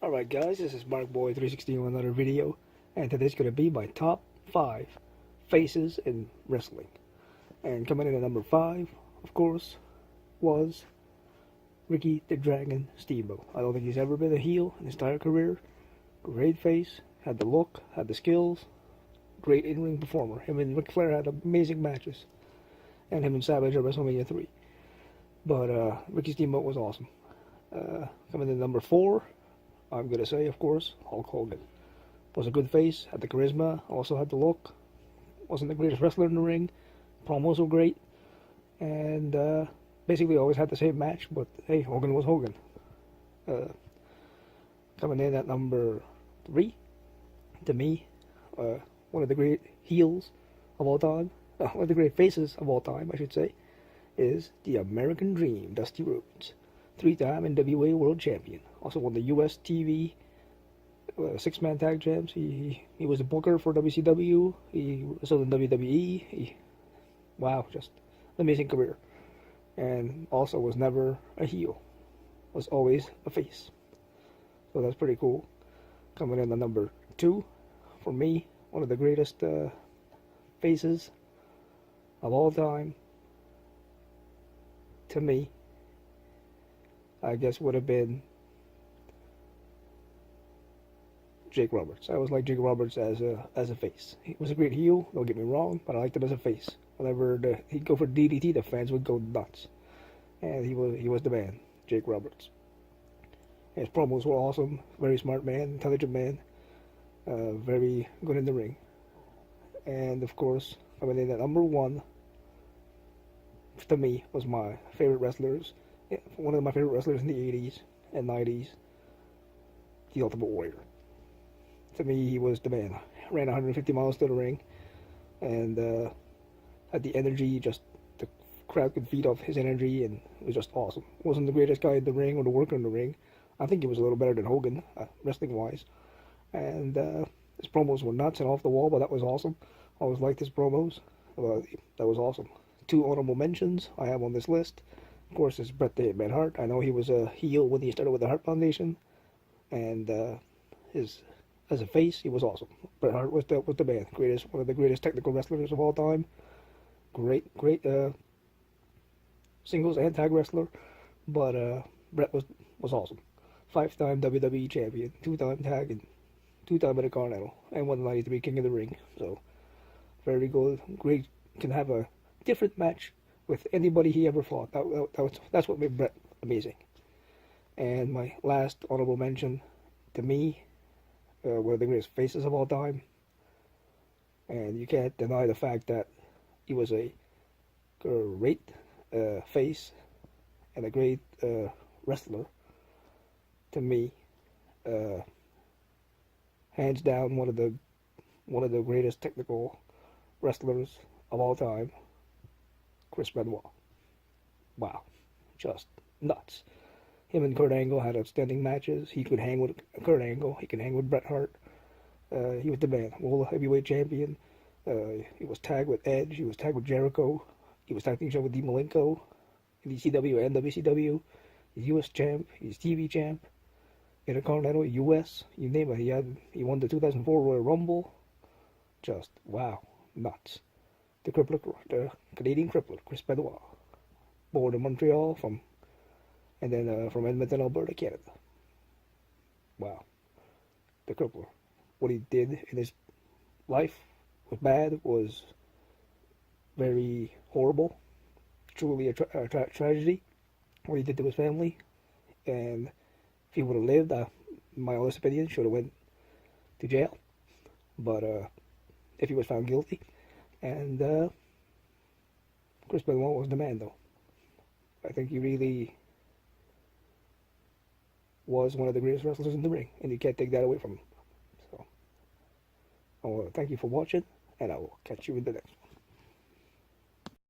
Alright guys, this is MarkBoy360 with another video, and today's going to be my top 5 faces in wrestling. And coming in at number 5, of course, was Ricky the Dragon Steamboat. I don't think he's ever been a heel in his entire career. Great face, had the look, had the skills, great in-ring performer. Him and Ric Flair had amazing matches, and him and Savage at WrestleMania 3. But Ricky Steamboat was awesome. Coming in at number 4, I'm going to say, of course, Hulk Hogan. Was a good face, had the charisma, also had the look. Wasn't the greatest wrestler in the ring. Promos were great. And basically always had the same match, but hey, Hogan was Hogan. Coming in at number 3, to me, one of the great heels of all time, one of the great faces of all time, I should say, is the American Dream, Dusty Rhodes. 3-time NWA World Champion. Also won the US TV 6-man tag champs. He was a booker for WCW. He wrestled in WWE. Wow, just an amazing career. And also was never a heel. Was always a face. So that's pretty cool. Coming in at number 2, for me, one of the greatest faces of all time, to me, I guess would have been Jake Roberts. I always liked Jake Roberts as a face. He was a great heel, don't get me wrong, but I liked him as a face. Whenever he'd go for DDT, the fans would go nuts. And he was the man, Jake Roberts. His promos were awesome. Very smart man, intelligent man, very good in the ring. And of course, coming in at number 1, to me, was my favorite wrestlers. One of my favorite wrestlers in the 80s and 90s, the Ultimate Warrior. To me, he was the man. Ran 150 miles to the ring, and had the energy. Just the crowd could feed off his energy, and it was just awesome. Wasn't the greatest guy in the ring or the worker in the ring. I think he was a little better than Hogan, wrestling-wise. And his promos were nuts and off the wall, but that was awesome. I always liked his promos. That was awesome. 2 honorable mentions I have on this list. Of course, it's Bret the Hitman Hart. I know he was a heel when he started with the Hart Foundation, and as a face, he was awesome. Bret Hart was the man, one of the greatest technical wrestlers of all time. Great singles and tag wrestler, but Bret was awesome. 5-time WWE champion, 2-time tag, and 2-time Intercontinental, and won the '93 King of the Ring. So very good, great. Can have a different match with anybody he ever fought. That's what made Bret amazing. And my last honorable mention, to me, one of the greatest faces of all time. And you can't deny the fact that he was a great face and a great wrestler. To me, hands down, one of the greatest technical wrestlers of all time. Chris Benoit. Wow. Just nuts. Him and Kurt Angle had outstanding matches. He could hang with Kurt Angle. He could hang with Bret Hart. He was the man. World Heavyweight Champion. He was tagged with Edge. He was tagged with Jericho. He was tagged with Dean Malenko in ECW and WCW. He's US champ. He's TV champ. Intercontinental, US. You name it. He won the 2004 Royal Rumble. Just, wow. Nuts. The crippler, the Canadian crippler, Chris Benoit, born in Montreal from Edmonton, Alberta, Canada. Wow, the crippler. What he did in his life was bad, was very horrible, truly a tragedy. What he did to his family, and if he would have lived, my honest opinion, should have went to jail. But if he was found guilty. And Chris Benoit was the man, though. I think he really was one of the greatest wrestlers in the ring, and you can't take that away from him. So, I want to thank you for watching, and I will catch you in the next one.